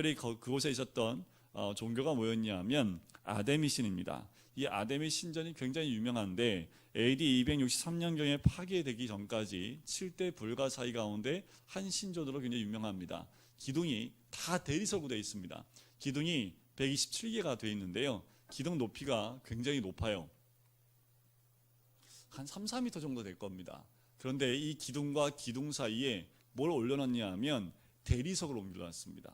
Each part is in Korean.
특별히 그곳에 있었던 종교가 뭐였냐면 아데미 신입니다. 이 아데미 신전이 굉장히 유명한데 AD 263년경에 파괴되기 전까지 7대 불가사의 가운데 한 신전으로 굉장히 유명합니다. 기둥이 다 대리석으로 되어 있습니다. 기둥이 127개가 되어 있는데요. 기둥 높이가 굉장히 높아요. 한 3, 4m 정도 될 겁니다. 그런데 이 기둥과 기둥 사이에 뭘 올려놨냐 하면 대리석을 옮겨놨습니다.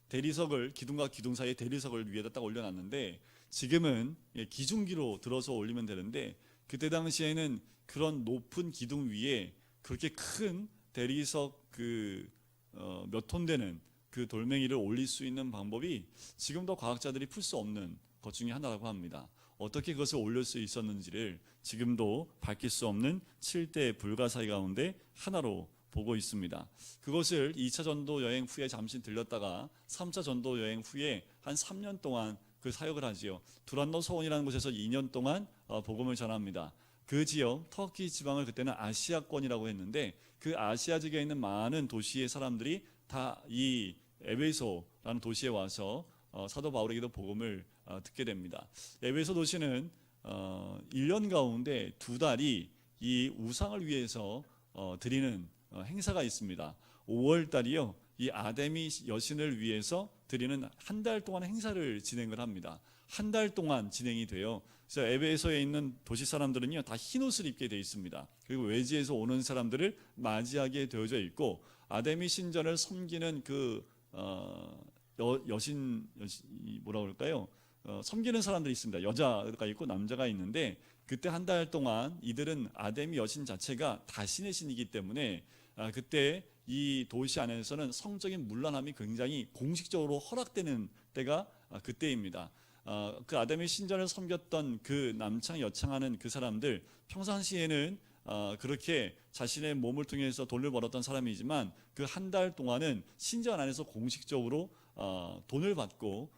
대리석을 기둥과 기둥 사이에 대리석을 위에다 딱 올려놨는데 지금은 기중기로 들어서 올리면 되는데 그때 당시에는 그런 높은 기둥 위에 그렇게 큰 대리석 몇 톤 되는 그 돌멩이를 올릴 수 있는 방법이 지금도 과학자들이 풀 수 없는 것 중에 하나라고 합니다. 어떻게 그것을 올릴 수 있었는지를 지금도 밝힐 수 없는 7대 불가사의 가운데 하나로 보고 있습니다. 그것을 2차 전도 여행 후에 잠시 들렸다가 3차 전도 여행 후에 한 3년 동안 그 사역을 하지요. 두란노 소원이라는 곳에서 2년 동안 복음을 전합니다. 그 지역 터키 지방을 그때는 아시아권이라고 했는데 그 아시아 지역에 있는 많은 도시의 사람들이 다 이 에베소라는 도시에 와서 사도 바울에게도 복음을 듣게 됩니다. 에베소 도시는 1년 가운데 2달이 이 우상을 위해서 드리는 행사가 있습니다. 5월 달이요. 이 아데미 여신을 위해서 드리는 한 달 동안 행사를 진행을 합니다. 한 달 동안 진행이 돼요. 그래서 에베소에 있는 도시 사람들은요 다 흰옷을 입게 돼 있습니다. 그리고 외지에서 오는 사람들을 맞이하게 되어져 있고 아데미 신전을 섬기는 그 여신 뭐라 그럴까요? 섬기는 사람들이 있습니다. 여자가 있고 남자가 있는데 그때 한 달 동안 이들은 아데미 여신 자체가 다신의 신이기 때문에 그때 이 도시 안에서는 성적인 문란함이 굉장히 공식적으로 허락되는 때가 그때입니다. 그 아데미 신전을 섬겼던 그 남창 여창하는 그 사람들 평상시에는 그렇게 자신의 몸을 통해서 돈을 벌었던 사람이지만 그 한 달 동안은 신전 안에서 공식적으로 돈을 받고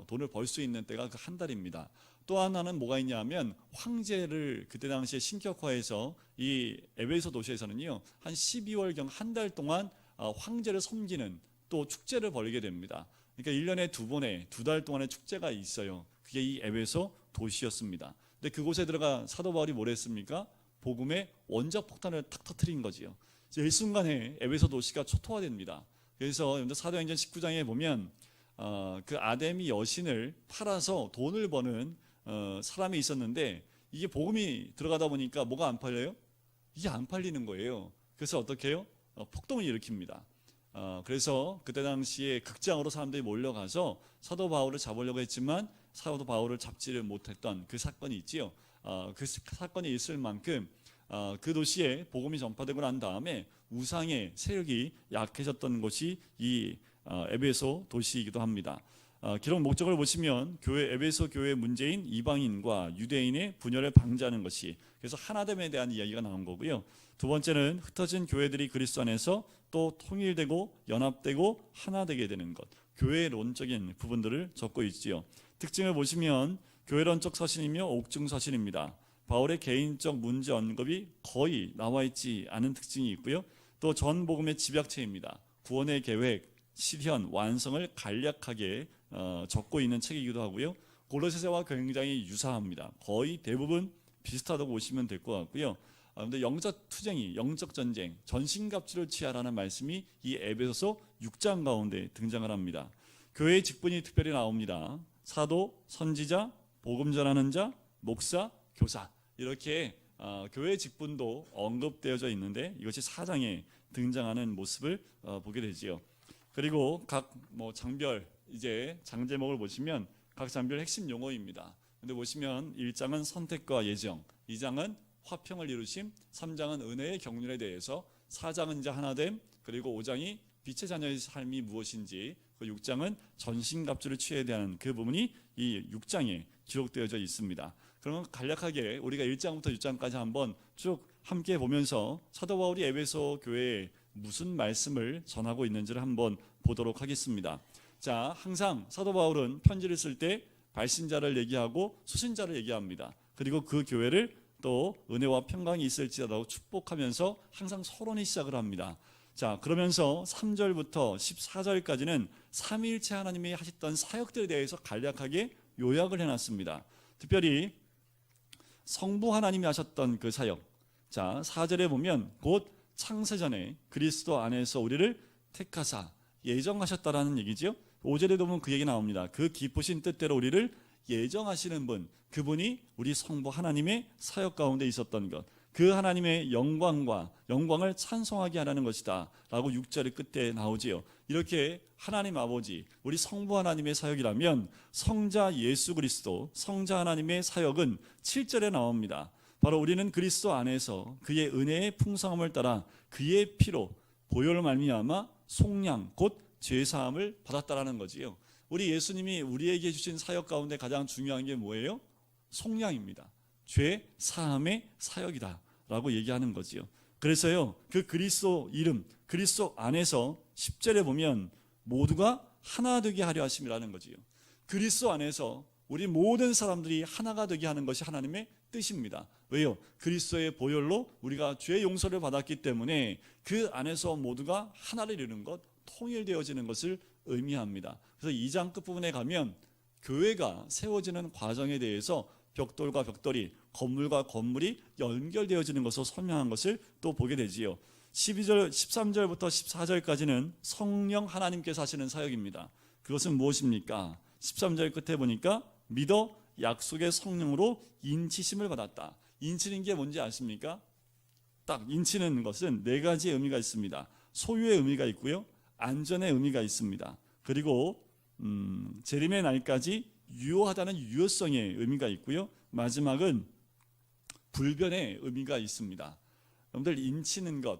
돈을 벌 수 있는 때가 그 한 달입니다. 또 하나는 뭐가 있냐면 황제를 그때 당시에 신격화해서 이 에베소 도시에서는요 한 12월경 한 달 동안 황제를 섬기는 또 축제를 벌이게 됩니다. 그러니까 1년에 2번의 2달 동안의 축제가 있어요. 그게 이 에베소 도시였습니다. 근데 그곳에 들어가 사도 바울이 뭘 했습니까? 복음의 원자 폭탄을 탁 터뜨린 거지요. 일순간에 에베소 도시가 초토화됩니다. 그래서 사도행전 19장에 보면 그 아데미 여신을 팔아서 돈을 버는 사람이 있었는데 이게 복음이 들어가다 보니까 뭐가 안 팔려요? 이게 안 팔리는 거예요. 그래서 어떻게 해요? 폭동을 일으킵니다. 그래서 그때 당시에 극장으로 사람들이 몰려가서 사도 바울을 잡으려고 했지만 사도 바울을 잡지를 못했던 그 사건이 있지요. 그 사건이 있을 만큼 그 도시에 복음이 전파되고 난 다음에 우상의 세력이 약해졌던 곳이 이 에베소 도시이기도 합니다. 기록 목적을 보시면 에베소 교회의 문제인 이방인과 유대인의 분열을 방지하는 것이 그래서 하나됨에 대한 이야기가 나온 거고요. 두 번째는 흩어진 교회들이 그리스도 안에서 또 통일되고 연합되고 하나 되게 되는 것, 교회론적인 부분들을 적고 있지요. 특징을 보시면 교회론적 서신이며 옥중 서신입니다. 바울의 개인적 문제 언급이 거의 나와 있지 않은 특징이 있고요. 또 전 복음의 집약체입니다. 구원의 계획, 실현, 완성을 간략하게 적고 있는 책이기도 하고요. 골로새서와 굉장히 유사합니다. 거의 대부분 비슷하다고 보시면 될 것 같고요. 그런데 영적 투쟁이, 영적 전쟁, 전신갑주를 취하라는 말씀이 이 에베소서 6장 가운데 등장을 합니다. 교회의 직분이 특별히 나옵니다. 사도, 선지자, 복음 전하는 자, 목사, 교사 이렇게 교회의 직분도 언급되어져 있는데 이것이 4장에 등장하는 모습을 보게 되지요. 그리고 각 장별 이제 장제목을 보시면 각 장별 핵심 용어입니다. 근데 보시면 1장은 선택과 예정, 2장은 화평을 이루심, 3장은 은혜의 경륜에 대해서, 4장은 이제 하나됨, 그리고 5장이 빛의 자녀의 삶이 무엇인지, 그 6장은 전신갑주를 취해야 되는 그 부분이 이 6장에 기록되어져 있습니다. 그러면 간략하게 우리가 1장부터 6장까지 한번 쭉 함께 보면서 사도 바울이 에베소 교회에 무슨 말씀을 전하고 있는지를 한번 보도록 하겠습니다. 자, 항상 사도 바울은 편지를 쓸 때 발신자를 얘기하고 수신자를 얘기합니다. 그리고 그 교회를 또 은혜와 평강이 있을지라도 축복하면서 항상 서론이 시작을 합니다. 자, 그러면서 3절부터 14절까지는 삼위일체 하나님이 하셨던 사역들에 대해서 간략하게 요약을 해놨습니다. 특별히 성부 하나님이 하셨던 그 사역, 자 4절에 보면 곧 창세전에 그리스도 안에서 우리를 택하사 예정하셨다라는 얘기죠. 5절에도 보면 그 얘기 나옵니다. 그 기쁘신 뜻대로 우리를 예정하시는 분, 그분이 우리 성부 하나님의 사역 가운데 있었던 것, 그 하나님의 영광을 찬송하게 하라는 것이다 라고 6절의 끝에 나오지요. 이렇게 하나님 아버지, 우리 성부 하나님의 사역이라면 성자 예수 그리스도, 성자 하나님의 사역은 7절에 나옵니다. 바로 우리는 그리스도 안에서 그의 은혜의 풍성함을 따라 그의 피로 보혈을 말미암아 속량 곧 죄사함을 받았다라는 거지요. 우리 예수님이 우리에게 주신 사역 가운데 가장 중요한 게 뭐예요? 속량입니다. 죄 사함의 사역이다 라고 얘기하는 거지요. 그래서요, 그 그리스도 이름, 그리스도 안에서 10절에 보면 모두가 하나 되게 하려 하심이라는 거지요. 그리스도 안에서 우리 모든 사람들이 하나가 되게 하는 것이 하나님의 뜻입니다. 왜요? 그리스도의 보혈로 우리가 죄의 용서를 받았기 때문에 그 안에서 모두가 하나를 이루는 것, 통일되어지는 것을 의미합니다. 그래서 2장 끝부분에 가면 교회가 세워지는 과정에 대해서 벽돌과 벽돌이, 건물과 건물이 연결되어지는 것으로 설명한 것을 또 보게 되지요. 13절부터 14절까지는 성령 하나님께서 하시는 사역입니다. 그것은 무엇입니까? 13절 끝에 보니까 믿어 약속의 성령으로 인치심을 받았다. 인치는 게 뭔지 아십니까? 딱 인치는 것은 네 가지의 의미가 있습니다. 소유의 의미가 있고요, 안전의 의미가 있습니다. 그리고 재림의 날까지 유효하다는 유효성의 의미가 있고요, 마지막은 불변의 의미가 있습니다. 여러분들 인치는 것,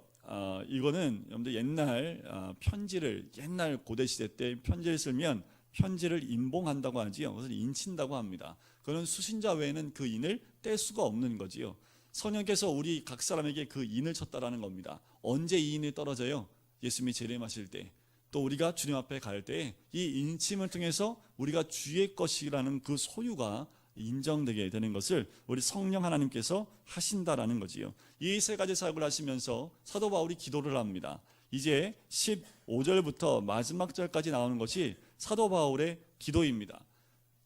이거는 여러분들 옛날 고대 시대 때 편지를 쓰면 편지를 인봉한다고 하지요. 그것을 인친다고 합니다. 그는 수신자 외에는 그 인을 뗄 수가 없는 거지요. 성령께서 우리 각 사람에게 그 인을 쳤다라는 겁니다. 언제 이 인이 떨어져요? 예수님이 재림하실 때, 또 우리가 주님 앞에 갈 때 이 인침을 통해서 우리가 주의 것이라는 그 소유가 인정되게 되는 것을 우리 성령 하나님께서 하신다라는 거지요. 이 세 가지 사역을 하시면서 사도 바울이 기도를 합니다. 이제 15절부터 마지막 절까지 나오는 것이 사도 바울의 기도입니다.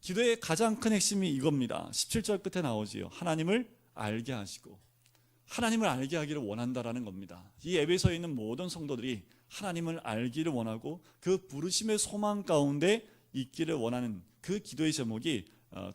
기도의 가장 큰 핵심이 이겁니다. 17절 끝에 나오지요. 하나님을 알게 하시고, 하나님을 알게 하기를 원한다라는 겁니다. 이 에베소에 있는 모든 성도들이 하나님을 알기를 원하고 그 부르심의 소망 가운데 있기를 원하는 그 기도의 제목이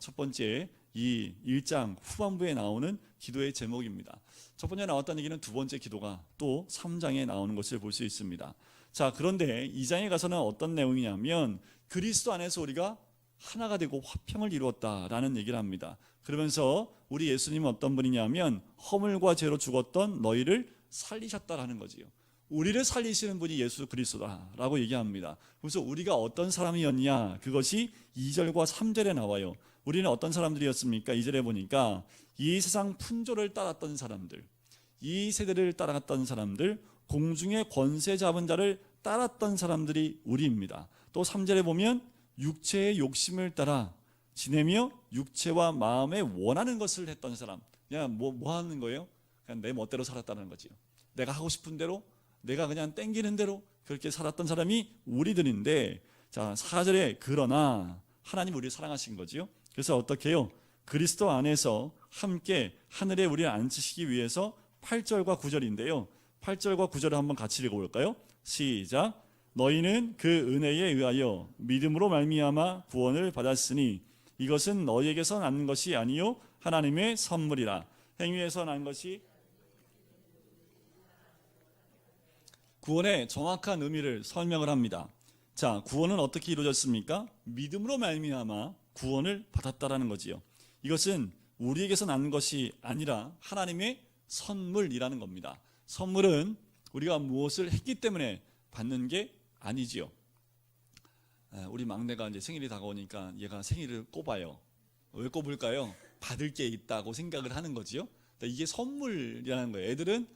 첫 번째 이 1장 후반부에 나오는 기도의 제목입니다. 첫 번째 나왔다는 얘기는 두 번째 기도가 또 3장에 나오는 것을 볼 수 있습니다. 자, 그런데 2장에 가서는 어떤 내용이냐면 그리스도 안에서 우리가 하나가 되고 화평을 이루었다라는 얘기를 합니다. 그러면서 우리 예수님은 어떤 분이냐면 허물과 죄로 죽었던 너희를 살리셨다라는 거지요. 우리를 살리시는 분이 예수 그리스도다라고 얘기합니다. 그래서 우리가 어떤 사람이었냐, 그것이 2절과 3절에 나와요. 우리는 어떤 사람들이었습니까? 2절에 보니까 이 세상 풍조를 따랐던 사람들, 이 세대를 따라갔던 사람들, 공중의 권세 잡은 자를 따랐던 사람들이 우리입니다. 또 3절에 보면 육체의 욕심을 따라 지내며 육체와 마음에 원하는 것을 했던 사람. 그냥 뭐 하는 거예요? 그냥 내 멋대로 살았다는 거지요. 내가 하고 싶은 대로, 내가 그냥 땡기는 대로 그렇게 살았던 사람이 우리들인데, 자 4절에 그러나 하나님 우리를 사랑하신 거지요. 그래서 어떻게 해요? 그리스도 안에서 함께 하늘에 우리를 앉히시기 위해서 8절과 9절인데요. 8절과 9절을 한번 같이 읽어볼까요? 시작. 너희는 그 은혜에 의하여 믿음으로 말미암아 구원을 받았으니 이것은 너희에게서 난 것이 아니요 하나님의 선물이라. 행위에서 난 것이. 구원의 정확한 의미를 설명을 합니다. 자, 구원은 어떻게 이루어졌습니까? 믿음으로 말미암아 구원을 받았다라는 거지요. 이것은 우리에게서 난 것이 아니라 하나님의 선물이라는 겁니다. 선물은 우리가 무엇을 했기 때문에 받는 게 아니지요. 우리 막내가 이제 생일이 다가오니까 얘가 생일을 꼽아요. 왜 꼽을까요? 받을 게 있다고 생각을 하는 거지요. 이게 선물이라는 거예요. 애들은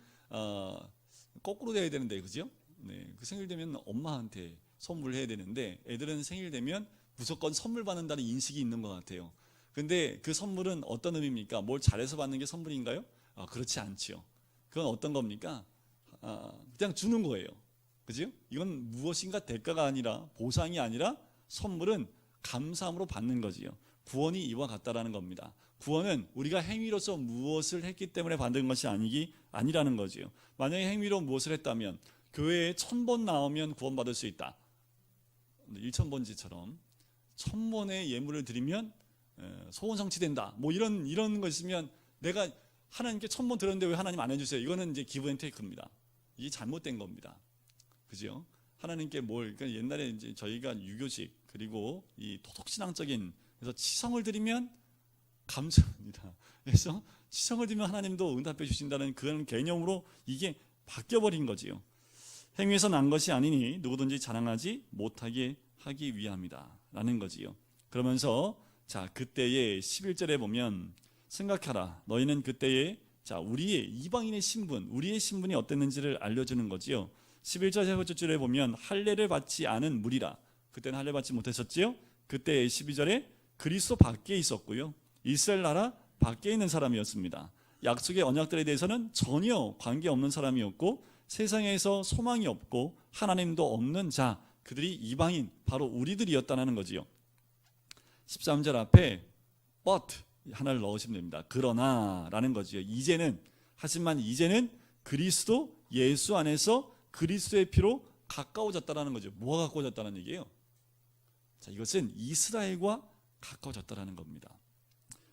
거꾸로 돼야 되는데, 그죠? 네, 그 생일 되면 엄마한테 선물해야 되는데 애들은 생일 되면 무조건 선물 받는다는 인식이 있는 것 같아요. 근데 그 선물은 어떤 의미입니까? 뭘 잘해서 받는 게 선물인가요? 그렇지 않지요. 그건 어떤 겁니까? 그냥 주는 거예요. 그죠? 이건 무엇인가 대가가 아니라, 보상이 아니라 선물은 감사함으로 받는 거지요. 구원이 이와 같다라는 겁니다. 구원은 우리가 행위로서 무엇을 했기 때문에 받는 것이 아니라는 거지요. 만약에 행위로 무엇을 했다면, 교회에 1000번 나오면 구원받을 수 있다. 1000번지처럼 1000번의 예물을 드리면 소원 성취된다. 뭐 이런 거 있으면, 내가 하나님께 1000번 드렸는데 왜 하나님 안 해주세요? 이거는 이제 기브 앤 테이크입니다. 이게 잘못된 겁니다. 그죠? 하나님께 그러니까 옛날에 이제 저희가 유교식, 그리고 이 토속신앙적인, 그래서 치성을 드리면 감사합니다. 그래서 치성을 드리면 하나님도 응답해 주신다는 그런 개념으로 이게 바뀌어버린 거지요. 행위에서 난 것이 아니니 누구든지 자랑하지 못하게 하기 위함이다 라는 거지요. 그러면서 자, 그때의 11절에 보면, 생각하라, 너희는 그때에, 자, 우리의 이방인의 신분, 우리의 신분이 어땠는지를 알려주는 거지요. 11절 세 번째 줄에 보면, 할례를 받지 않은 무리라. 그때는 할례 받지 못했었지요. 그때 12절에 그리스도 밖에 있었고요, 이스라엘 나라 밖에 있는 사람이었습니다. 약속의 언약들에 대해서는 전혀 관계없는 사람이었고, 세상에서 소망이 없고 하나님도 없는 자, 그들이 이방인, 바로 우리들이었다는 거지요. 13절 앞에 but 하나를 넣으시면 됩니다. 그러나 라는 거지요. 하지만 이제는 그리스도 예수 안에서 그리스도의 피로 가까워졌다는 거죠. 뭐가 가까워졌다는 얘기예요? 자, 이것은 이스라엘과 가까워졌다는 겁니다.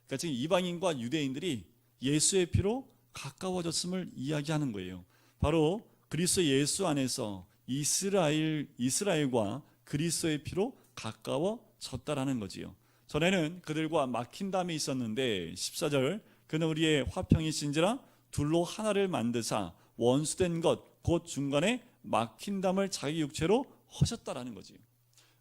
그러니까 지금 이방인과 유대인들이 예수의 피로 가까워졌음을 이야기하는 거예요. 바로 그리스도 예수 안에서 이스라엘과 그리스도의 피로 가까워졌다라는 거지요. 전에는 그들과 막힌 담이 있었는데, 14절, 그는 우리의 화평이신지라 둘로 하나를 만드사 원수된 것 곧 중간에 막힌 담을 자기 육체로 허셨다라는 거지.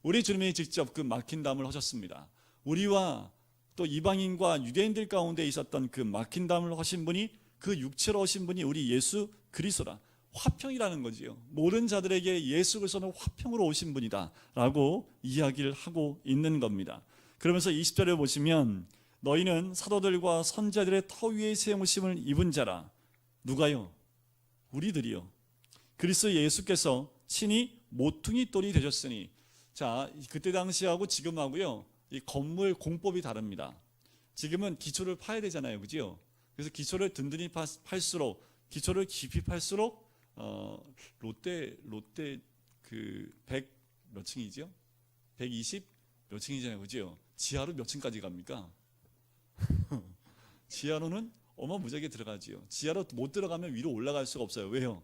우리 주님이 직접 그 막힌 담을 허셨습니다. 우리와 또 이방인과 유대인들 가운데 있었던 그 막힌 담을 허신 분이, 그 육체로 허신 분이 우리 예수 그리스도라. 화평이라는 거지요. 모든 자들에게 예수 그리스도는 화평으로 오신 분이다 라고 이야기를 하고 있는 겁니다. 그러면서 20절에 보시면, 너희는 사도들과 선지자들의 터 위에 세우심을 입은 자라. 누가요? 우리들이요. 그리스도 예수께서 친히 모퉁이 돌이 되셨으니. 자, 그때 당시하고 지금하고요, 이 건물 공법이 다릅니다. 지금은 기초를 파야 되잖아요, 그죠? 그래서 기초를 든든히 팔수록, 기초를 깊이 팔수록 롯데 그 100 몇 층이죠? 120 몇 층이잖아요, 그죠? 지하로 몇 층까지 갑니까? 지하로는 어마무지하게 들어가지요. 지하로 못 들어가면 위로 올라갈 수가 없어요. 왜요?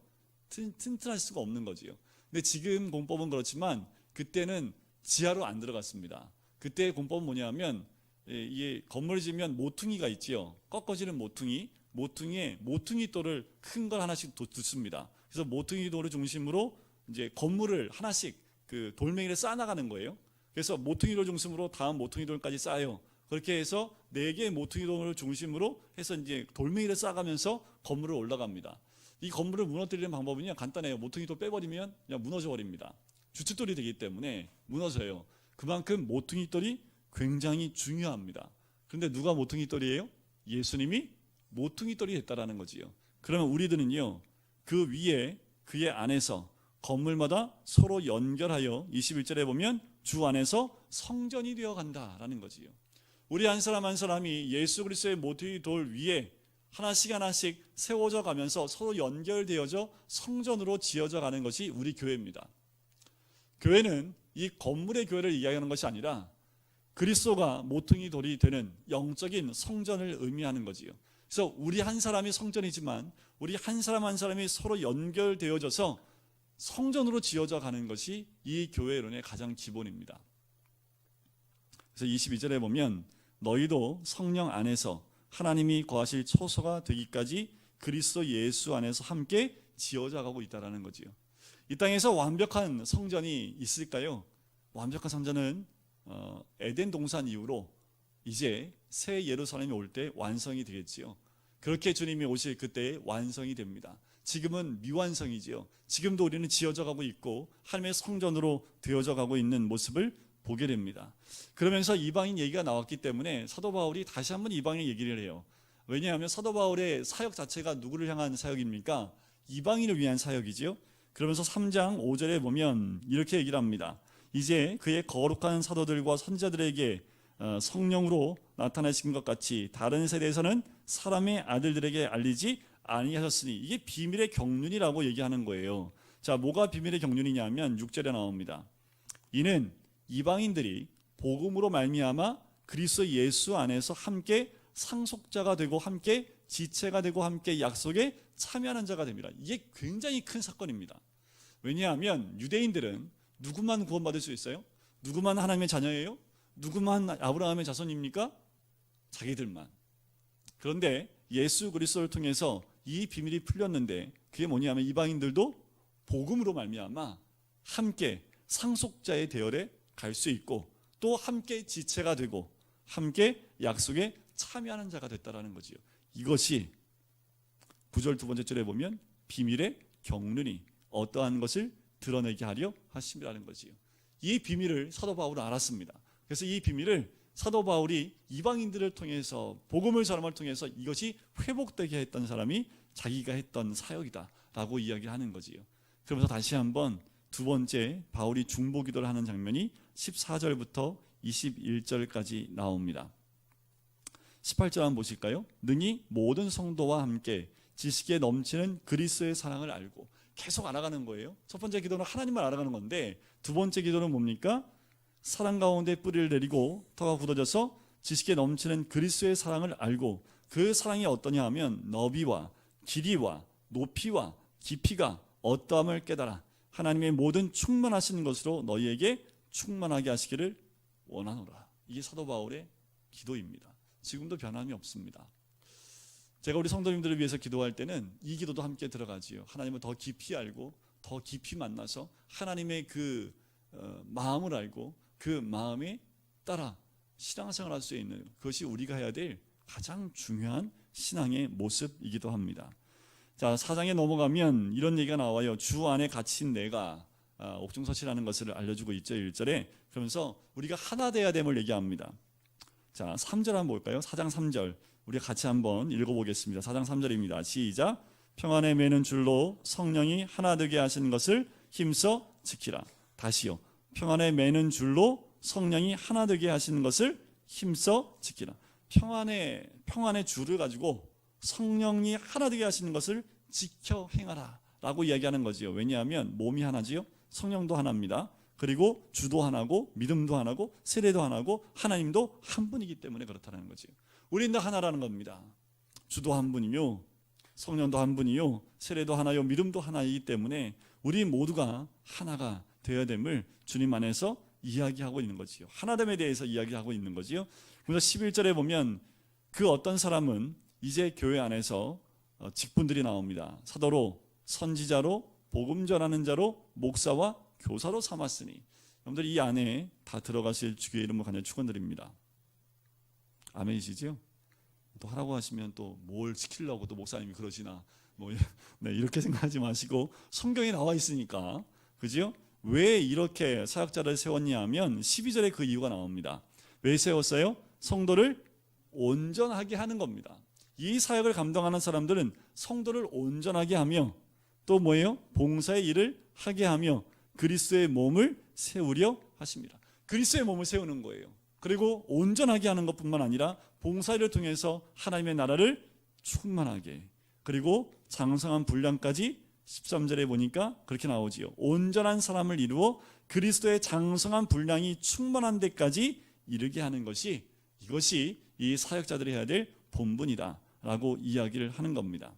튼튼할 수가 없는 거지요. 근데 지금 공법은 그렇지만 그때는 지하로 안 들어갔습니다. 그때 공법은 뭐냐면, 이게 건물을 지으면 모퉁이가 있지요. 꺾어지는 모퉁이에 모퉁이 돌을 큰 걸 하나씩 두습니다. 그래서 모퉁이 돌을 중심으로 이제 건물을 하나씩 그 돌멩이를 쌓아나가는 거예요. 그래서 모퉁이 돌 중심으로 다음 모퉁이 돌까지 쌓아요. 그렇게 해서 4개의 모퉁이 돌을 중심으로 해서 이제 돌멩이를 쌓아가면서 건물을 올라갑니다. 이 건물을 무너뜨리는 방법은요, 간단해요. 모퉁이 돌 빼버리면 그냥 무너져 버립니다. 주춧돌이 되기 때문에 무너져요. 그만큼 모퉁이 돌이 굉장히 중요합니다. 그런데 누가 모퉁이 돌이에요? 예수님이 모퉁이 돌이 됐다라는 거지요. 그러면 우리들은요, 그 위에, 그의 안에서 건물마다 서로 연결하여 21절에 보면 주 안에서 성전이 되어 간다라는 거지요. 우리 한 사람 한 사람이 예수 그리스도의 모퉁이 돌 위에 하나씩 세워져 가면서 서로 연결되어져 성전으로 지어져 가는 것이 우리 교회입니다. 교회는 이 건물의 교회를 이야기하는 것이 아니라 그리스도가 모퉁이 돌이 되는 영적인 성전을 의미하는 거지요. 그래서 우리 한 사람이 성전이지만 우리 한 사람 한 사람이 서로 연결되어져서 성전으로 지어져 가는 것이 이 교회론의 가장 기본입니다. 그래서 22절에 보면, 너희도 성령 안에서 하나님이 거하실 처소가 되기까지 그리스도 예수 안에서 함께 지어져 가고 있다는 거지요. 이 땅에서 완벽한 성전이 있을까요? 완벽한 성전은 에덴 동산 이후로 이제 새 예루살렘이 올 때 완성이 되겠지요. 그렇게 주님이 오실 그때 완성이 됩니다. 지금은 미완성이지요. 지금도 우리는 지어져 가고 있고 하나님의 성전으로 되어져 가고 있는 모습을 보게 됩니다. 그러면서 이방인 얘기가 나왔기 때문에 사도 바울이 다시 한번 이방인 얘기를 해요. 왜냐하면 사도 바울의 사역 자체가 누구를 향한 사역입니까? 이방인을 위한 사역이지요. 그러면서 3장 5절에 보면 이렇게 얘기를 합니다. 이제 그의 거룩한 사도들과 선지자들에게 성령으로 나타나신 것 같이 다른 세대에서는 사람의 아들들에게 알리지 아니하셨으니, 이게 비밀의 경륜이라고 얘기하는 거예요. 자, 뭐가 비밀의 경륜이냐면 6절에 나옵니다. 이는 이방인들이 복음으로 말미암아 그리스도 예수 안에서 함께 상속자가 되고 함께 지체가 되고 함께 약속에 참여하는 자가 됩니다. 이게 굉장히 큰 사건입니다. 왜냐하면 유대인들은 누구만 구원받을 수 있어요? 누구만 하나님의 자녀예요? 누구만 아브라함의 자손입니까? 자기들만. 그런데 예수 그리스도를 통해서 이 비밀이 풀렸는데, 그게 뭐냐면 이방인들도 복음으로 말미암아 함께 상속자의 대열에 갈 수 있고 또 함께 지체가 되고 함께 약속에 참여하는 자가 됐다라는 거지요. 이것이 9절 두 번째 절에 보면 비밀의 경륜이 어떠한 것을 드러내게 하려 하심이라는 거지요. 이 비밀을 사도 바울은 알았습니다. 그래서 이 비밀을 사도 바울이 이방인들을 통해서, 복음을 전함을 통해서 이것이 회복되게 했던 사람이 자기가 했던 사역이다라고 이야기를 하는 거지요. 그러면서 다시 한번 두 번째 바울이 중보기도를 하는 장면이 14절부터 21절까지 나옵니다. 18절 한번 보실까요? 능히 모든 성도와 함께 지식에 넘치는 그리스도의 사랑을 알고, 계속 알아가는 거예요. 첫 번째 기도는 하나님을 알아가는 건데, 두 번째 기도는 뭡니까? 사랑 가운데 뿌리를 내리고 터가 굳어져서 지식에 넘치는 그리스도의 사랑을 알고, 그 사랑이 어떠냐 하면 너비와 길이와 높이와 깊이가 어떠함을 깨달아 하나님의 모든 충만하신 것으로 너희에게 충만하게 하시기를 원하노라. 이게 사도 바울의 기도입니다. 지금도 변함이 없습니다. 제가 우리 성도님들을 위해서 기도할 때는 이 기도도 함께 들어가지요. 하나님을 더 깊이 알고 더 깊이 만나서 하나님의 그 마음을 알고 그 마음에 따라 신앙생활할 수 있는, 그것이 우리가 해야 될 가장 중요한 신앙의 모습이기도 합니다. 자, 4장에 넘어가면 이런 얘기가 나와요. 주 안에 갇힌 내가 옥중서치라는 것을 알려주고 있죠. 1절에. 그러면서 우리가 하나 돼야 됨을 얘기합니다. 자, 3절 한번 볼까요? 4장 3절 우리가 같이 한번 읽어보겠습니다. 4장 3절입니다. 시작. 평안에 매는 줄로 성령이 하나 되게 하시는 것을 힘써 지키라. 다시요. 평안에 매는 줄로 성령이 하나 되게 하시는 것을 힘써 지키라. 평안의 줄을 가지고 성령이 하나 되게 하시는 것을 지켜 행하라 라고 이야기하는 거지요. 왜냐하면 몸이 하나지요, 성령도 하나입니다. 그리고 주도 하나고 믿음도 하나고 세례도 하나고 하나님도 한 분이기 때문에 그렇다는 거지요. 우리는 다 하나라는 겁니다. 주도 한 분이요, 성령도 한 분이요, 세례도 하나요, 믿음도 하나이기 때문에 우리 모두가 하나가 되어야 됨을 주님 안에서 이야기하고 있는 거지요. 하나됨에 대해서 이야기하고 있는 거지요. 그래서 11절에 보면 그 어떤 사람은 이제 교회 안에서 직분들이 나옵니다. 사도로, 선지자로, 복음 전하는 자로, 목사와 교사로 삼았으니, 여러분들 이 안에 다 들어가실 주의 이름으로 간절히 축원드립니다. 아멘이시죠? 또 하라고 하시면 또 뭘 시키려고 또 목사님이 그러시나 네, 이렇게 생각하지 마시고 성경에 나와 있으니까, 그죠? 왜 이렇게 사역자를 세웠냐 하면 12절에 그 이유가 나옵니다. 왜 세웠어요? 성도를 온전하게 하는 겁니다. 이 사역을 감당하는 사람들은 성도를 온전하게 하며 또 뭐예요? 봉사의 일을 하게 하며 그리스도의 몸을 세우려 하십니다. 그리스도의 몸을 세우는 거예요. 그리고 온전하게 하는 것뿐만 아니라 봉사일을 통해서 하나님의 나라를 충만하게, 그리고 장성한 분량까지 13절에 보니까 그렇게 나오지요. 온전한 사람을 이루어 그리스도의 장성한 분량이 충만한 데까지 이르게 하는 것이, 이것이 이 사역자들이 해야 될 본분이다 라고 이야기를 하는 겁니다.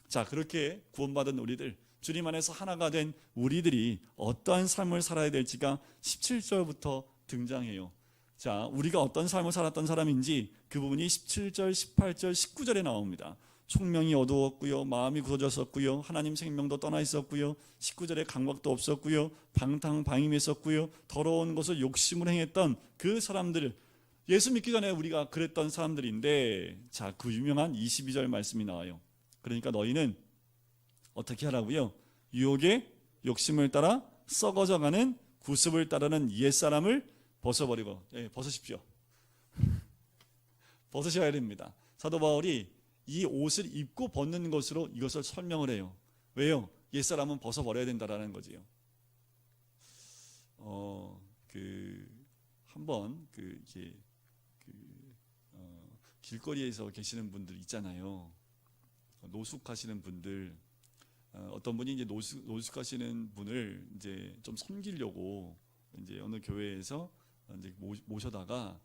자, 그렇게 구원받은 우리들, 주님 안에서 하나가 된 우리들이 어떠한 삶을 살아야 될지가 17절부터 등장해요. 자, 우리가 어떤 삶을 살았던 사람인지 그 부분이 17절, 18절, 19절에 나옵니다. 총명이 어두웠고요, 마음이 굳어졌었고요, 하나님 생명도 떠나 있었고요, 19절에 강박도 없었고요, 방탕방임했었고요, 더러운 것을 욕심을 행했던 그 사람들을, 예수 믿기 전에 우리가 그랬던 사람들인데, 자, 그 유명한 22절 말씀이 나와요. 그러니까 너희는 어떻게 하라고요? 유혹의 욕심을 따라 썩어져가는 구습을 따르는 옛사람을 벗어버리고, 벗으십시오. 벗으셔야 됩니다. 사도 바울이 이 옷을 입고 벗는 것으로 이것을 설명을 해요. 왜요? 옛사람은 벗어버려야 된다라는 거지요. 한번 길거리에서 계시는 분들 있잖아요. 노숙하시는 분들, 어떤 분이 이제 노숙하시는 분을 이제 좀 섬기려고 이제 어느 교회에서 이제 모셔다가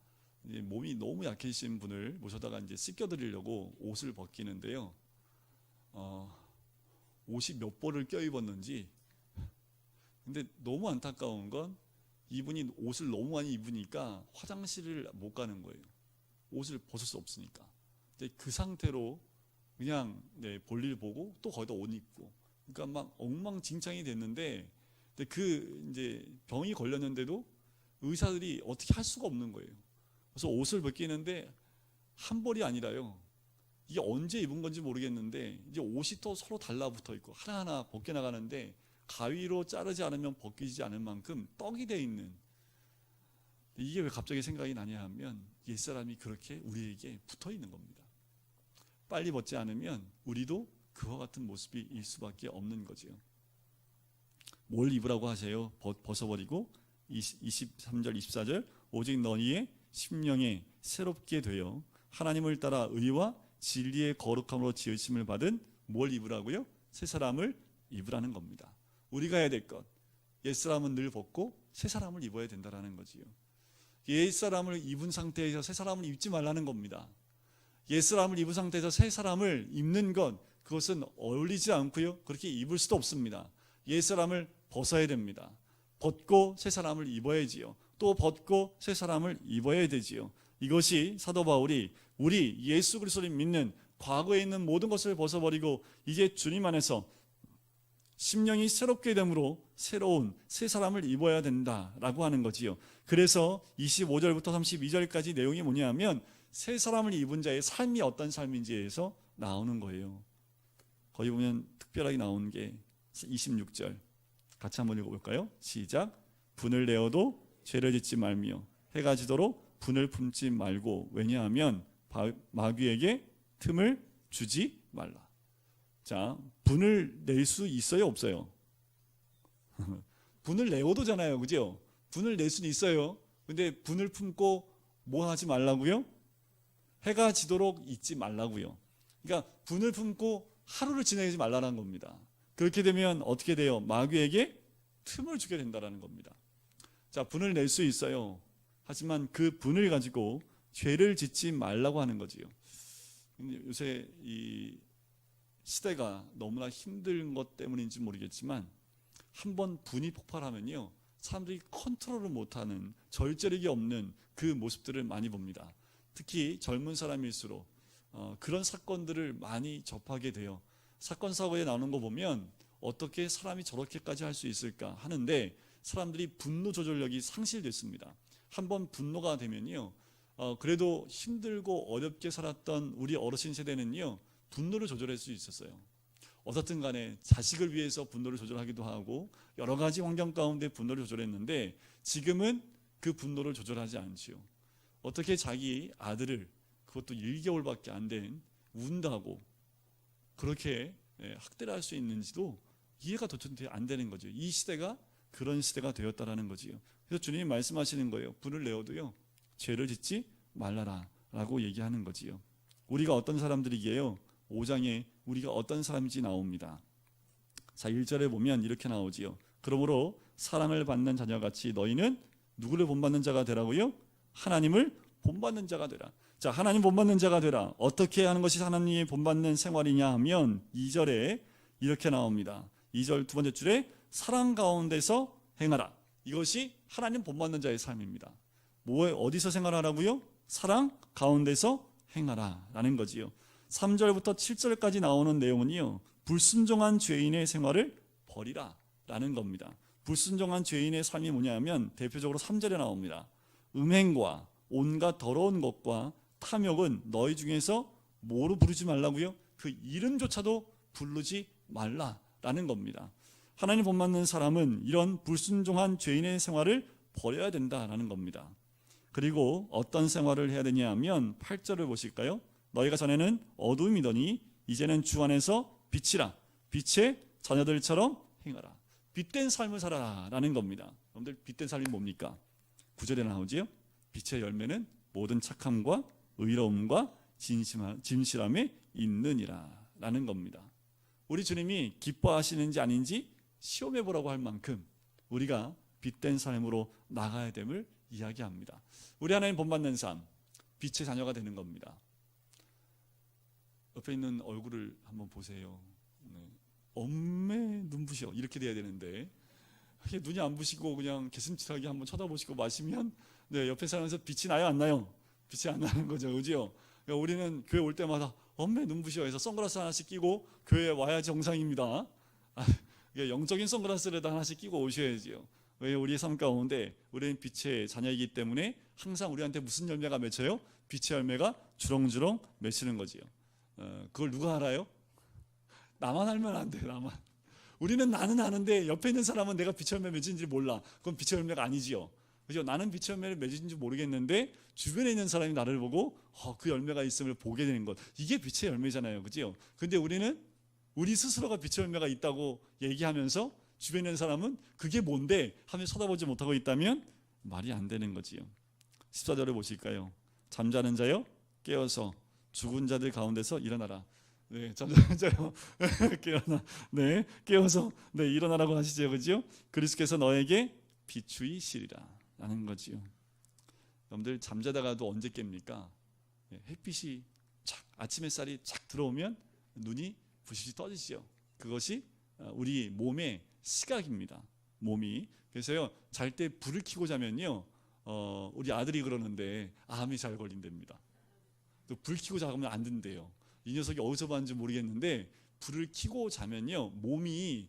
이제 몸이 너무 약해지신 분을 모셔다가 이제 씻겨드리려고 옷을 벗기는데요. 옷이 몇 벌을 껴입었는지. 근데 너무 안타까운 건 이분이 옷을 너무 많이 입으니까 화장실을 못 가는 거예요. 옷을 벗을 수 없으니까. 그 상태로 그냥 볼일 보고 또 거기다 옷 입고, 그러니까 막 엉망진창이 됐는데, 그 이제 병이 걸렸는데도 의사들이 어떻게 할 수가 없는 거예요. 그래서 옷을 벗기는데 한 벌이 아니라요. 이게 언제 입은 건지 모르겠는데 이제 옷이 또 서로 달라붙어 있고 하나하나 벗겨 나가는데 가위로 자르지 않으면 벗기지 않을 만큼 떡이 돼 있는, 이게 왜 갑자기 생각이 나냐 하면 옛사람이 그렇게 우리에게 붙어 있는 겁니다. 빨리 벗지 않으면 우리도 그와 같은 모습일 수밖에 없는 거죠. 뭘 입으라고 하세요? 벗어버리고 23절 24절 오직 너희의 심령에 새롭게 되어 하나님을 따라 의와 진리의 거룩함으로 지으심을 받은 뭘 입으라고요? 새 사람을 입으라는 겁니다. 우리가 해야 될 것, 옛사람은 늘 벗고 새 사람을 입어야 된다는 거지요. 옛사람을 입은 상태에서 새 사람을 입지 말라는 겁니다. 옛사람을 입은 상태에서 새 사람을 입는 것, 그것은 어울리지 않고요, 그렇게 입을 수도 없습니다. 옛사람을 벗어야 됩니다. 벗고 새 사람을 입어야지요. 또 벗고 새 사람을 입어야 되지요. 이것이 사도 바울이 우리 예수 그리스도를 믿는 과거에 있는 모든 것을 벗어버리고 이제 주님 안에서 심령이 새롭게 됨으로 새로운 새 사람을 입어야 된다라고 하는 거지요. 그래서 25절부터 32절까지 내용이 뭐냐면 새 사람을 입은 자의 삶이 어떤 삶인지에서 나오는 거예요. 거기 보면 특별하게 나온 게 26절 같이 한번 읽어볼까요? 시작. 분을 내어도 죄를 짓지 말며 해가 지도록 분을 품지 말고, 왜냐하면 마귀에게 틈을 주지 말라. 자, 분을 낼 수 있어요, 없어요? 분을 내어도잖아요, 그죠? 분을 낼 수는 있어요. 근데 분을 품고 뭐 하지 말라고요? 해가 지도록 잊지 말라고요. 그러니까 분을 품고 하루를 지내지 말라는 겁니다. 그렇게 되면 어떻게 돼요? 마귀에게 틈을 주게 된다는 겁니다. 자, 분을 낼 수 있어요. 하지만 그 분을 가지고 죄를 짓지 말라고 하는 거지요. 요새 이 시대가 너무나 힘든 것 때문인지 모르겠지만 한번 분이 폭발하면요, 사람들이 컨트롤을 못하는, 절제력이 없는 그 모습들을 많이 봅니다. 특히 젊은 사람일수록 그런 사건들을 많이 접하게 돼요. 사건 사고에 나오는 거 보면 어떻게 사람이 저렇게까지 할 수 있을까 하는데, 사람들이 분노 조절력이 상실됐습니다. 한번 분노가 되면요, 그래도 힘들고 어렵게 살았던 우리 어르신 세대는요, 분노를 조절할 수 있었어요. 어떻든 간에 자식을 위해서 분노를 조절하기도 하고 여러 가지 환경 가운데 분노를 조절했는데, 지금은 그 분노를 조절하지 않지요. 어떻게 자기 아들을, 그것도 1개월밖에 안 된, 운다고 그렇게 학대를 할 수 있는지도 이해가 도저히 안 되는 거죠. 이 시대가 그런 시대가 되었다라는 거지요. 그래서 주님이 말씀하시는 거예요. 분을 내어도요, 죄를 짓지 말라라 라고 얘기하는 거지요. 우리가 어떤 사람들이게요? 5장에 우리가 어떤 사람인지 나옵니다. 자, 1절에 보면 이렇게 나오지요. 그러므로 사랑을 받는 자녀같이 너희는 누구를 본받는 자가 되라고요? 하나님을 본받는 자가 되라. 자, 하나님 본받는 자가 되라. 어떻게 하는 것이 하나님이 본받는 생활이냐 하면 2절에 이렇게 나옵니다. 2절 두 번째 줄에 사랑 가운데서 행하라. 이것이 하나님 본받는 자의 삶입니다. 어디서 생활하라고요? 사랑 가운데서 행하라 라는 거지요. 3절부터 7절까지 나오는 내용은요, 불순종한 죄인의 생활을 버리라 라는 겁니다. 불순종한 죄인의 삶이 뭐냐면 대표적으로 3절에 나옵니다. 음행과 온갖 더러운 것과 탐욕은 너희 중에서 뭐로 부르지 말라고요? 그 이름조차도 부르지 말라라는 겁니다. 하나님 본받는 사람은 이런 불순종한 죄인의 생활을 버려야 된다라는 겁니다. 그리고 어떤 생활을 해야 되냐 하면 8절을 보실까요? 너희가 전에는 어두움이더니 이제는 주 안에서 빛이라. 빛의 자녀들처럼 행하라. 빛된 삶을 살아라라는 겁니다. 여러분들 빛된 삶이 뭡니까? 9절에 나오지요. 빛의 열매는 모든 착함과 의로움과 진실함에 있느니라 라는 겁니다. 우리 주님이 기뻐하시는지 아닌지 시험해 보라고 할 만큼 우리가 빛된 삶으로 나가야 됨을 이야기합니다. 우리 하나님 본받는 삶, 빛의 자녀가 되는 겁니다. 옆에 있는 얼굴을 한번 보세요. 네. 엄매 눈부셔 이렇게 돼야 되는데 눈이 안 부시고 그냥 개슴츠하게 한번 쳐다보시고 마시면 네, 옆에 사람에서 빛이 나요 안 나요? 빛이 안 나는 거죠, 그죠? 그러니까 우리는 교회 올 때마다 엄매 눈부셔 해서 선글라스 하나씩 끼고 교회에 와야 정상입니다. 영적인 선글라스를 하나씩 끼고 오셔야지요. 왜? 우리의 삶 가운데 우리는 빛의 자녀이기 때문에 항상 우리한테 무슨 열매가 맺혀요? 빛의 열매가 주렁주렁 맺히는 거지요. 그걸 누가 알아요? 나만 알면 안 돼요. 나만. 우리는 나는 아는데 옆에 있는 사람은 내가 빛의 열매 맺은지 몰라. 그건 빛의 열매가 아니지요. 그죠? 나는 빛의 열매를 맺은지 모르겠는데 주변에 있는 사람이 나를 보고 그 열매가 있음을 보게 되는 것. 이게 빛의 열매잖아요. 그죠? 근데 우리는 우리 스스로가 빛의 열매가 있다고 얘기하면서 주변에 있는 사람은 그게 뭔데 하며 쳐다보지 못하고 있다면 말이 안 되는 거지요. 14절에 보실까요? 잠자는 자여 깨어서 죽은 자들 가운데서 일어나라. 네, 잠자는 자여 깨어나. 네, 깨어서 네, 일어나라고 하시죠. 그죠? 그리스도께서 너에게 비추이시리라 라는 거지요. 여러분들 잠자다가도 언제 깹니까? 네, 햇빛이 착 아침 햇살이 착 들어오면 눈이 부시시 떠지죠. 그것이 우리 몸의 시각입니다. 몸이. 그래서요 잘 때 불을 켜고 자면요 우리 아들이 그러는데 암이 잘 걸린답니다. 또 불 켜고 자면 안 된대요. 이 녀석이 어디서 봤는지 모르겠는데 불을 켜고 자면요 몸이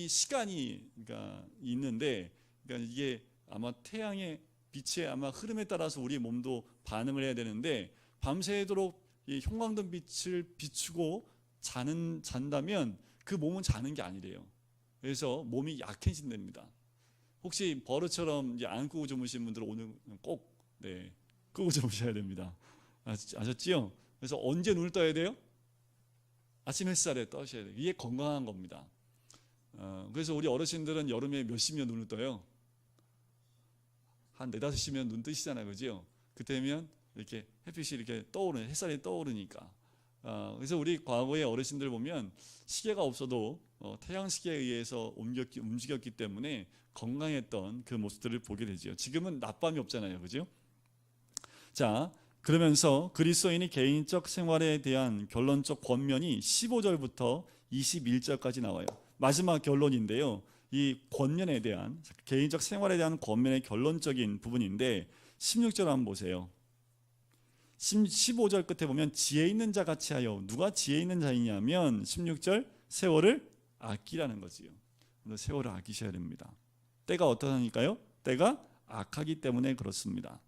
시간이 그러니까 있는데 그러니까 이게 아마 태양의 빛의 아마 흐름에 따라서 우리 몸도 반응을 해야 되는데 밤새도록 이 형광등 빛을 비추고 잔다면 그 몸은 자는 게 아니래요. 그래서 몸이 약해진답니다. 혹시 버릇처럼 이제 안 끄고 주무시는 분들은 오늘 꼭 네, 끄고 주무셔야 됩니다. 아셨지요? 그래서 언제 눈을 떠야 돼요? 아침 햇살에 떠셔야 돼요. 이게 건강한 겁니다. 그래서 우리 어르신들은 여름에 몇 시면 눈을 떠요? 한 4, 5시면 눈 뜨시잖아요. 그죠? 그때면 이렇게 햇빛이 이렇게 떠오르는 햇살이 떠오르니까. 그래서 우리 과거의 어르신들 보면 시계가 없어도 태양 시계에 의해서 움직였기 때문에 건강했던 그 모습들을 보게 되죠. 지금은 낮밤이 없잖아요. 그죠? 자, 그러면서 그리스도인이 개인적 생활에 대한 결론적 권면이 15절부터 21절까지 나와요. 마지막 결론인데요. 이 권면에 대한 개인적 생활에 대한 권면의 결론적인 부분인데 16절 한번 보세요. 15절 끝에 보면 지혜 있는 자 같이 하여. 누가 지혜 있는 자이냐면 16절 세월을 아끼라는 거지요. 세월을 아끼셔야 됩니다. 때가 어떠하니까요? 때가 악하기 때문에 그렇습니다.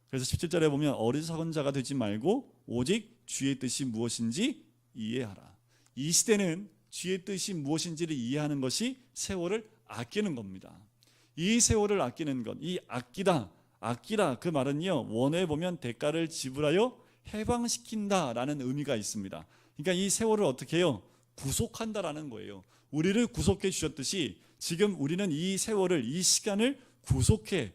그래서 17절에 보면 어리석은 자가 되지 말고 오직 주의 뜻이 무엇인지 이해하라. 이 시대는 주의 뜻이 무엇인지를 이해하는 것이 세월을 아끼는 겁니다. 이 세월을 아끼는 것, 이 아끼라 그 말은요 원어에 보면 대가를 지불하여 해방시킨다라는 의미가 있습니다. 그러니까 이 세월을 어떻게 해요? 구속한다라는 거예요. 우리를 구속해 주셨듯이 지금 우리는 이 세월을, 이 시간을 구속해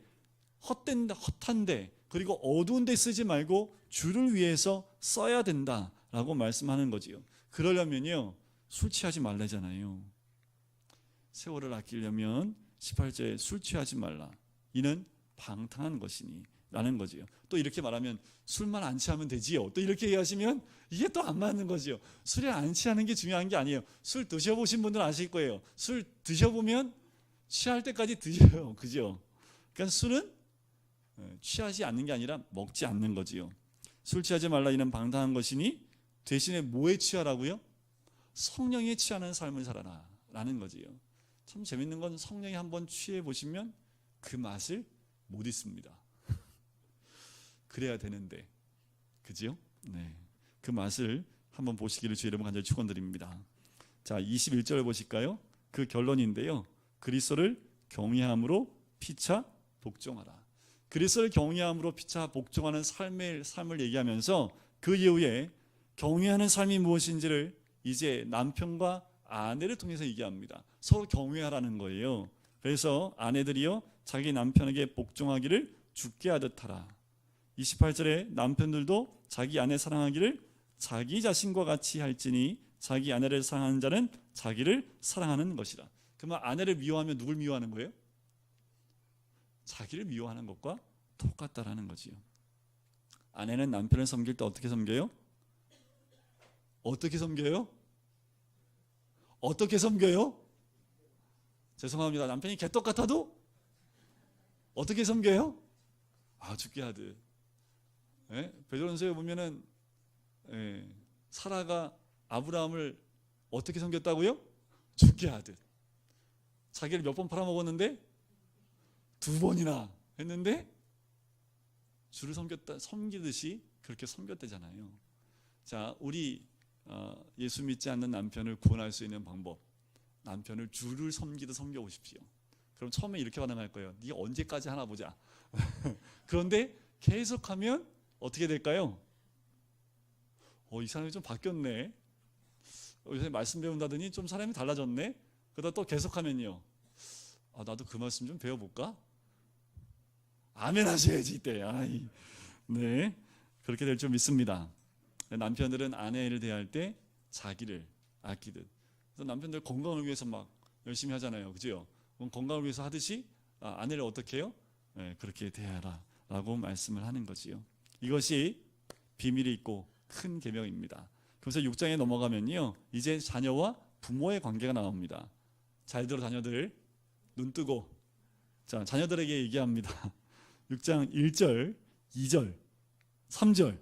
헛한데 그리고 어두운 데 쓰지 말고 주를 위해서 써야 된다라고 말씀하는 거지요. 그러려면요 술 취하지 말라잖아요. 세월을 아끼려면 18절에 술 취하지 말라. 이는 방탕한 것이니 라는 거지요. 또 이렇게 말하면 술만 안 취하면 되지요. 또 이렇게 얘기하시면 이게 또 안 맞는 거지요. 술을 안 취하는 게 중요한 게 아니에요. 술 드셔보신 분들은 아실 거예요. 술 드셔보면 취할 때까지 드셔요. 그죠? 그러니까 술은 취하지 않는 게 아니라 먹지 않는 거지요. 술 취하지 말라 이는 방탕한 것이니 대신에 뭐에 취하라고요? 성령에 취하는 삶을 살아라 라는 거지요. 참 재밌는 건 성령에 한번 취해 보시면 그 맛을 못 잊습니다. 그래야 되는데, 그지요? 네, 그 맛을 한번 보시기를 주의 이름으로 간절히 축원드립니다. 자, 21절 보실까요? 그 결론인데요. 그리스도를 경외함으로 피차 복종하라. 그리스도를 경외함으로 피차 복종하는 삶을 얘기하면서 그 이후에 경외하는 삶이 무엇인지를 이제 남편과 아내를 통해서 얘기합니다. 서로 경외하라는 거예요. 그래서 아내들이여 자기 남편에게 복종하기를 주께 하듯 하라. 28절에 남편들도 자기 아내 사랑하기를 자기 자신과 같이 할지니 자기 아내를 사랑하는 자는 자기를 사랑하는 것이라. 그러면 아내를 미워하면 누굴 미워하는 거예요? 자기를 미워하는 것과 똑같다라는 거지요. 아내는 남편을 섬길 때 어떻게 섬겨요? 어떻게 섬겨요? 어떻게 섬겨요? 죄송합니다. 남편이 개떡 같아도 어떻게 섬겨요? 주께 하듯. 베드로전서에 보면은 사라가 아브라함을 어떻게 섬겼다고요? 주께 하듯. 자기를 몇 번 팔아먹었는데 2번이나 했는데 주를 섬기듯이 그렇게 섬겼대잖아요. 자, 우리 예수 믿지 않는 남편을 구원할 수 있는 방법, 남편을 주를 섬기듯 섬겨보십시오. 그럼 처음에 이렇게 반응할 거예요. 네가 언제까지 하나 보자. 그런데 계속하면 어떻게 될까요? 이 사람이 좀 바뀌었네. 요새 말씀 배운다더니 좀 사람이 달라졌네. 그러다 또 계속하면요, 나도 그 말씀 좀 배워볼까? 아멘 하셔야지 이때. 네, 그렇게 될 줄 믿습니다. 남편들은 아내를 대할 때 자기를 아끼듯. 그래서 남편들 건강을 위해서 막 열심히 하잖아요, 그죠? 그럼 건강을 위해서 하듯이 아내를 어떻게 해요? 그렇게 대하라라고 말씀을 하는 거지요. 이것이 비밀이 있고 큰 계명입니다. 그래서 6장에 넘어가면요, 이제 자녀와 부모의 관계가 나옵니다. 잘 들어 자녀들, 눈 뜨고. 자, 자녀들에게 얘기합니다. 6장 1절, 2절, 3절.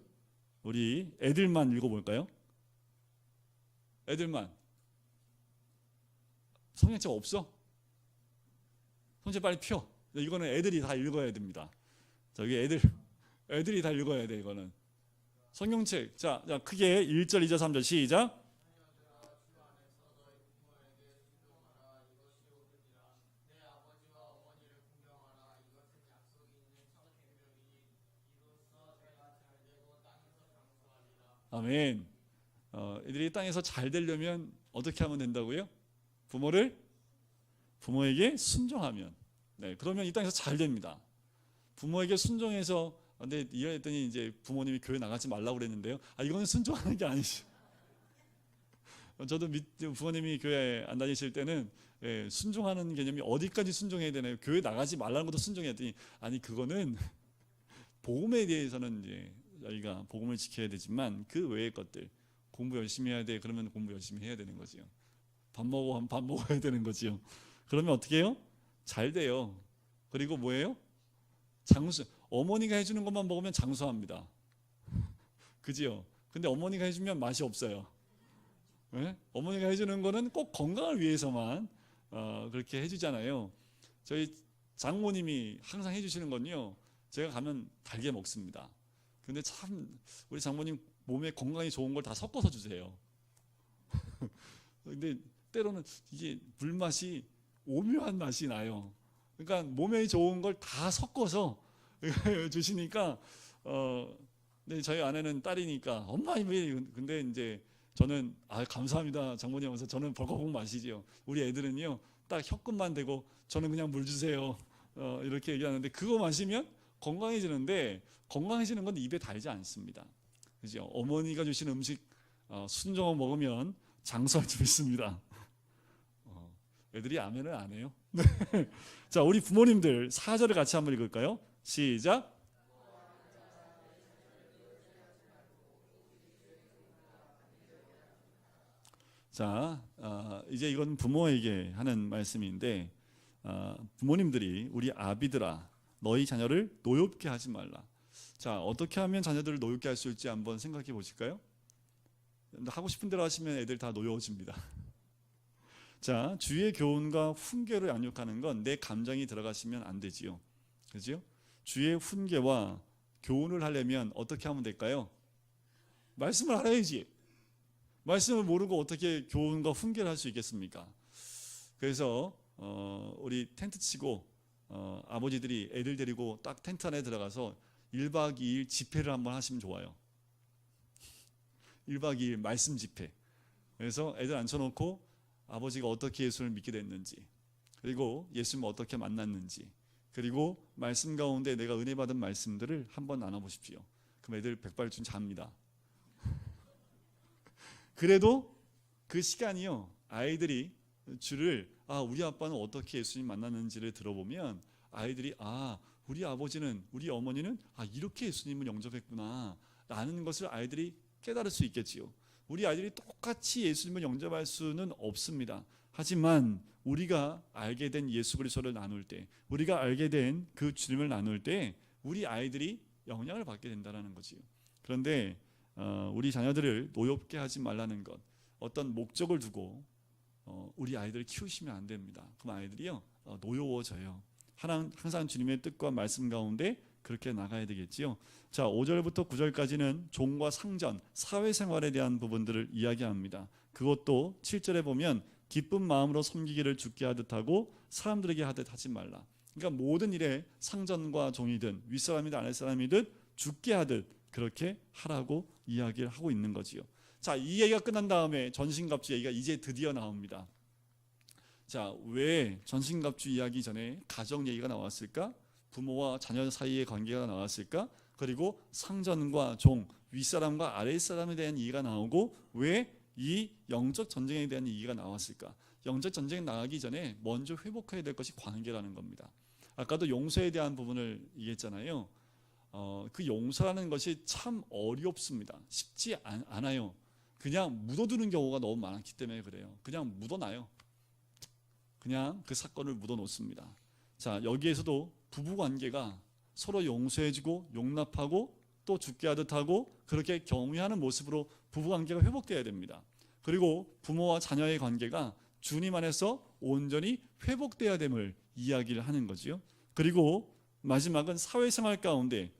우리 애들만 읽어볼까요? 애들만. 성경책 없어? 성경 빨리 펴. 이거는 애들이 다 읽어야 됩니다. 저기 애들이 다 읽어야 돼. 이거는 성경책. 자, 크게 1절, 2절, 3절 시작. 아멘. 애들이 땅에서 잘 되려면 어떻게 하면 된다고요? 부모에게 순종하면. 네, 그러면 이 땅에서 잘 됩니다. 부모에게 순종해서, 근데 이랬더니 이제 부모님이 교회 나가지 말라고 그랬는데요. 이거는 순종하는 게 아니죠. 저도 부모님이 교회 안 다니실 때는 순종하는 개념이 어디까지 순종해야 되나요? 교회 나가지 말라는 것도 순종해야 되니, 그거는 복음에 대해서는 이제 저희가 복음을 지켜야 되지만 그 외의 것들, 공부 열심히 해야 돼. 그러면 공부 열심히 해야 되는 거지요. 밥 먹어야 되는 거지요. 그러면 어떻게 해요? 잘 돼요. 그리고 뭐예요? 어머니가 해주는 것만 먹으면 장수합니다. 그지요? 근데 어머니가 해주면 맛이 없어요. 네? 어머니가 해주는 거는 꼭 건강을 위해서만 그렇게 해주잖아요. 저희 장모님이 항상 해주시는 건요, 제가 가면 달게 먹습니다. 근데 참 우리 장모님 몸에 건강에 좋은 걸 다 섞어서 주세요. 근데 때로는 이게 물맛이 오묘한 맛이 나요. 그러니까 몸에 좋은 걸 다 섞어서 주시니까 근데 저희 아내는 딸이니까 엄마 근데 이제 저는 감사합니다 장모님 하면서 저는 벌컥 마시지요. 우리 애들은요 딱 혀끝만 대고 저는 그냥 물 주세요 이렇게 얘기하는데, 그거 마시면 건강해지는데, 건강해지는 건 입에 달지 않습니다. 그죠? 어머니가 주신 음식 순종하고 먹으면 장수할 줄 믿습니다. 애들이 아멘을 안 해요. 자, 우리 부모님들 4절을 같이 한번 읽을까요? 시작. 자, 이제 이건 부모에게 하는 말씀인데, 부모님들이 우리 아비들아 너희 자녀를 노엽게 하지 말라. 자, 어떻게 하면 자녀들을 노엽게 할 수 있을지 한번 생각해 보실까요? 하고 싶은 대로 하시면 애들 다 노여워집니다. 자, 주의 교훈과 훈계로 양육하는 건 내 감정이 들어가시면 안 되지요. 그죠? 주의 훈계와 교훈을 하려면 어떻게 하면 될까요? 말씀을 알아야지. 말씀을 모르고 어떻게 교훈과 훈계를 할 수 있겠습니까? 그래서 우리 텐트 치고 아버지들이 애들 데리고 딱 텐트 안에 들어가서 1박 2일 집회를 한번 하시면 좋아요. 1박 2일 말씀 집회. 그래서 애들 앉혀놓고 아버지가 어떻게 예수를 믿게 됐는지, 그리고 예수님을 어떻게 만났는지, 그리고 말씀 가운데 내가 은혜 받은 말씀들을 한번 나눠보십시오. 그럼 애들 백발준 잡니다. 그래도 그 시간이요, 아이들이 주를 우리 아빠는 어떻게 예수님 만났는지를 들어보면 아이들이 우리 아버지는, 우리 어머니는 이렇게 예수님을 영접했구나 라는 것을 아이들이 깨달을 수 있겠지요. 우리 아이들이 똑같이 예수님을 영접할 수는 없습니다. 하지만 우리가 알게 된 예수 그리스도를 나눌 때, 우리가 알게 된 그 주님을 나눌 때 우리 아이들이 영향을 받게 된다는 거지요. 그런데 우리 자녀들을 노엽게 하지 말라는 것, 어떤 목적을 두고 우리 아이들을 키우시면 안 됩니다. 그럼 아이들이요 노여워져요. 항상 주님의 뜻과 말씀 가운데 그렇게 나가야 되겠지요. 자, 5절부터 9절까지는 종과 상전, 사회생활에 대한 부분들을 이야기합니다. 그것도 7절에 보면 기쁜 마음으로 섬기기를 주께 하듯 하고 사람들에게 하듯 하지 말라. 그러니까 모든 일에 상전과 종이든 윗사람이든 아랫사람이든 주께 하듯 그렇게 하라고 이야기를 하고 있는 거지요. 자, 이 얘기가 끝난 다음에 전신갑주 얘기가 이제 드디어 나옵니다. 자, 왜 전신갑주 이야기 전에 가정 얘기가 나왔을까? 부모와 자녀 사이의 관계가 나왔을까? 그리고 상전과 종, 윗사람과 아랫사람에 대한 얘기가 나오고 왜 이 영적 전쟁에 대한 얘기가 나왔을까? 영적 전쟁이 나가기 전에 먼저 회복해야 될 것이 관계라는 겁니다. 아까도 용서에 대한 부분을 얘기했잖아요. 그 용서라는 것이 참 어렵습니다. 쉽지 않아요. 그냥 묻어두는 경우가 너무 많기 때문에 그래요. 그냥 묻어놔요. 그냥 그 사건을 묻어놓습니다. 자, 여기에서도 부부관계가 서로 용서해주고 용납하고 또 죽게 하듯 하고 그렇게 경외하는 모습으로 부부관계가 회복돼야 됩니다. 그리고 부모와 자녀의 관계가 주님 안에서 온전히 회복돼야 됨을 이야기를 하는 거지요. 그리고 마지막은 사회생활 가운데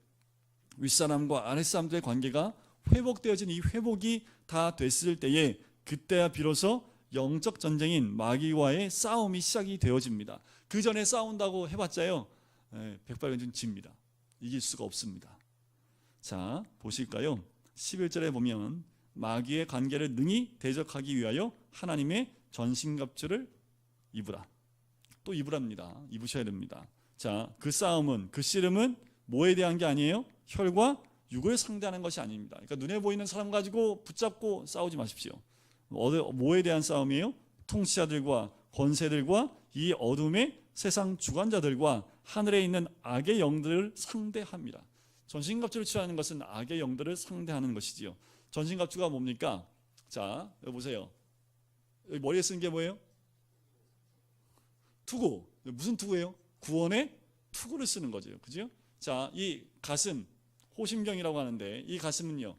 윗사람과 아랫사람들의 관계가 회복되어진 이 회복이 다 됐을 때에 그때야 비로소 영적 전쟁인 마귀와의 싸움이 시작이 되어집니다. 그 전에 싸운다고 해봤자요, 백발견준 집니다. 이길 수가 없습니다. 자, 보실까요? 11절에 보면 마귀의 관계를 능히 대적하기 위하여 하나님의 전신갑주를 입으라. 또 입으랍니다. 입으셔야 됩니다. 자, 그 싸움은, 그 씨름은 뭐에 대한 게 아니에요? 혈과 육을 상대하는 것이 아닙니다. 그러니까 눈에 보이는 사람 가지고 붙잡고 싸우지 마십시오. 뭐에 대한 싸움이에요? 통치자들과 권세들과 이 어둠의 세상 주관자들과 하늘에 있는 악의 영들을 상대합니다. 전신갑주를 취하는 것은 악의 영들을 상대하는 것이지요. 전신갑주가 뭡니까? 자, 여기 보세요. 여기 머리에 쓰는 게 뭐예요? 투구. 무슨 투구예요? 구원의 투구를 쓰는 거죠. 그죠? 자, 이 가슴, 호심경이라고 하는데 이 가슴은요,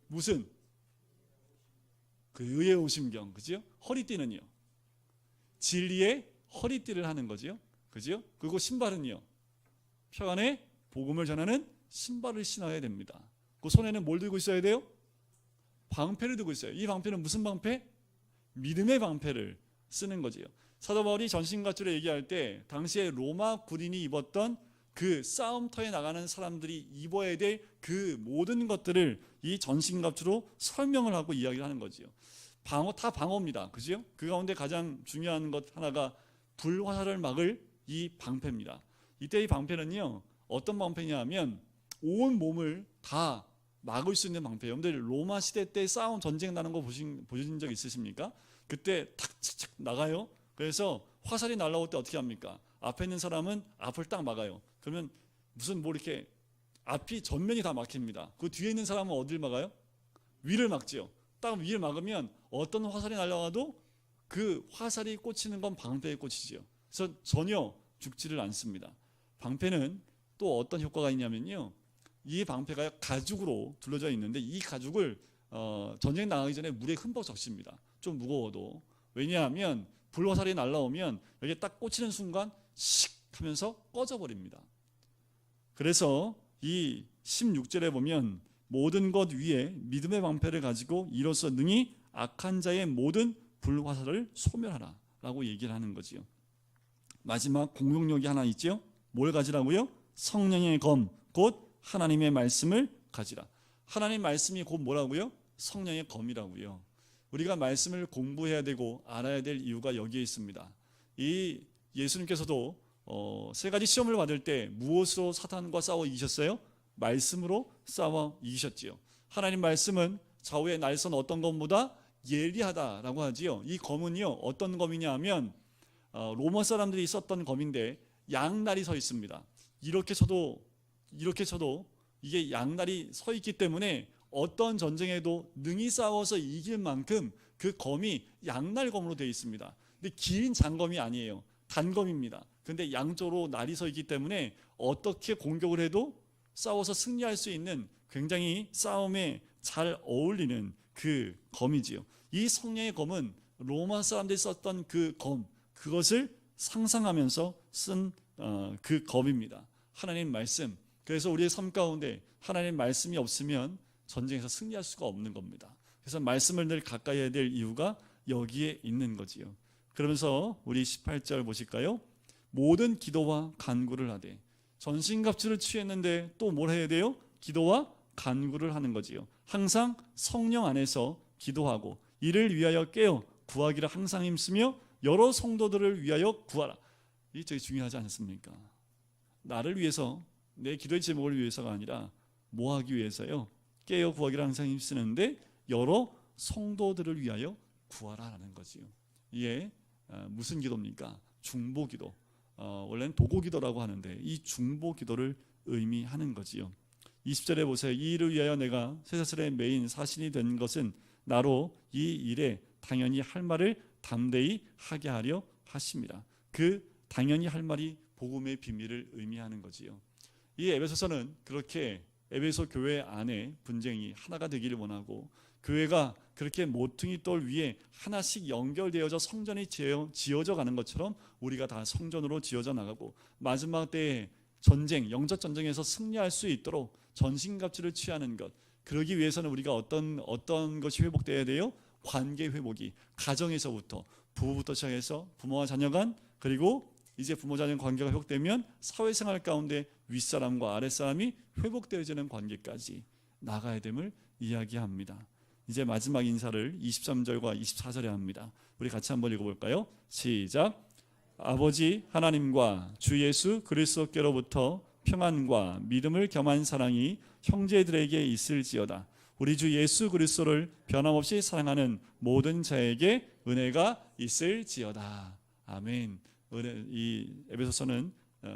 무슨? 그 의의 호심경, 그죠? 허리띠는요, 진리의 허리띠를 하는 거죠. 그죠? 그리고 신발은요, 평안의 복음을 전하는 신발을 신어야 됩니다. 그 손에는 뭘 들고 있어야 돼요? 방패를 들고 있어요. 이 방패는 무슨 방패? 믿음의 방패를 쓰는 거지요. 사도 바울이 전신갑주를 얘기할 때 당시에 로마 군인이 입었던 그 싸움터에 나가는 사람들이 입어야 될 그 모든 것들을 이 전신갑주로 설명을 하고 이야기를 하는 거지요. 방어, 다 방어입니다. 그죠? 그 가운데 가장 중요한 것 하나가 불화살을 막을 이 방패입니다. 이때 이 방패는요, 어떤 방패냐 하면 온 몸을 다 막을 수 있는 방패예요. 여러분들 로마 시대 때 싸움 전쟁 나는 거 보신 적 있으십니까? 그때 탁 나가요. 그래서 화살이 날아올 때 어떻게 합니까? 앞에 있는 사람은 앞을 딱 막아요. 그러면 무슨 뭐 이렇게 앞이 전면이 다 막힙니다. 그 뒤에 있는 사람은 어디를 막아요? 위를 막지요. 딱 위를 막으면 어떤 화살이 날아와도 그 화살이 꽂히는 건 방패에 꽂히지요. 그래서 전혀 죽지를 않습니다. 방패는 또 어떤 효과가 있냐면요, 이 방패가 가죽으로 둘러져 있는데 이 가죽을 전쟁 나가기 전에 물에 흠뻑 적십니다. 좀 무거워도. 왜냐하면 불화살이 날아오면 여기에 딱 꽂히는 순간 씩 하면서 꺼져버립니다. 그래서 이 16절에 보면 모든 것 위에 믿음의 방패를 가지고 이로써 능히 악한 자의 모든 불화살을 소멸하라 라고 얘기를 하는 거지요. 마지막 공동력이 하나 있죠. 뭘 가지라고요? 성령의 검, 곧 하나님의 말씀을 가지라. 하나님 말씀이 곧 뭐라고요? 성령의 검이라고요. 우리가 말씀을 공부해야 되고 알아야 될 이유가 여기에 있습니다. 이 예수님께서도 세 가지 시험을 받을 때 무엇으로 사탄과 싸워 이기셨어요? 말씀으로 싸워 이기셨지요. 하나님 말씀은 좌우의 날선 어떤 검보다 예리하다라고 하지요. 이 검은요 어떤 검이냐 하면 로마 사람들이 썼던 검인데 양날이 서 있습니다. 이렇게 쳐도 이게 양날이 서 있기 때문에 어떤 전쟁에도 능히 싸워서 이길 만큼 그 검이 양날검으로 되어 있습니다. 근데 긴 장검이 아니에요. 단검입니다. 근데 양쪽으로 날이 서 있기 때문에 어떻게 공격을 해도 싸워서 승리할 수 있는 굉장히 싸움에 잘 어울리는 그 검이지요. 이 성령의 검은 로마 사람들이 썼던 그 검, 그것을 상상하면서 쓴 그 검입니다. 하나님 말씀. 그래서 우리의 삶 가운데 하나님 말씀이 없으면 전쟁에서 승리할 수가 없는 겁니다. 그래서 말씀을 늘 가까이 해야 될 이유가 여기에 있는 거지요. 그러면서 우리 18절 보실까요? 모든 기도와 간구를 하되. 전신갑주를 취했는데 또 뭘 해야 돼요? 기도와 간구를 하는 거지요. 항상 성령 안에서 기도하고 이를 위하여 깨어 구하기를 항상 힘쓰며 여러 성도들을 위하여 구하라. 이게 되게 중요하지 않습니까? 나를 위해서, 내 기도의 제목을 위해서가 아니라 뭐 하기 위해서요? 깨어 구하기를 항상 힘쓰는데 여러 성도들을 위하여 구하라라는 거지요. 이게 무슨 기도입니까? 중보기도. 원래는 도고기도라고 하는데 이 중보기도를 의미하는 거지요. 20절에 보세요. 이 일을 위하여 내가 쇠사슬의 메인 사신이 된 것은 나로 이 일에 당연히 할 말을 담대히 하게 하려 하십니다. 그 당연히 할 말이 복음의 비밀을 의미하는 거지요. 이 에베소서는 그렇게 에베소 교회 안에 분쟁이 하나가 되기를 원하고 교회가 그렇게 모퉁이 돌 위에 하나씩 연결되어져 성전이 지어져 가는 것처럼 우리가 다 성전으로 지어져 나가고 마지막 때에 전쟁, 영적 전쟁에서 승리할 수 있도록 전신갑주를 취하는 것, 그러기 위해서는 우리가 어떤 것이 회복되어야 돼요? 관계 회복이 가정에서부터, 부부부터 시작해서 부모와 자녀 간, 그리고 이제 부모 자녀 관계가 회복되면 사회생활 가운데 윗사람과 아랫사람이 회복되어지는 관계까지 나가야 됨을 이야기합니다. 이제 마지막 인사를 23절과 24절에 합니다. 우리 같이 한번 읽어볼까요? 시작. 아버지 하나님과 주 예수 그리스도께로부터 평안과 믿음을 겸한 사랑이 형제들에게 있을지어다. 우리 주 예수 그리스도를 변함없이 사랑하는 모든 자에게 은혜가 있을지어다. 아멘. 이 에베소서는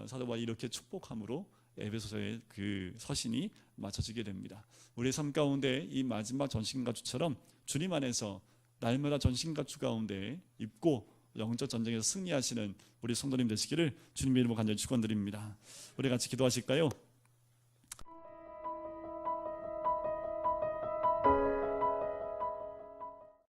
사도 바울이 이렇게 축복함으로 에베소서의 그 서신이 맞춰지게 됩니다. 우리의 삶 가운데 이 마지막 전신갑주처럼 주님 안에서 날마다 전신갑주 가운데 입고 영적 전쟁에서 승리하시는 우리 성도님 되시기를 주님의 이름으로 간절히 축원드립니다. 우리 같이 기도하실까요?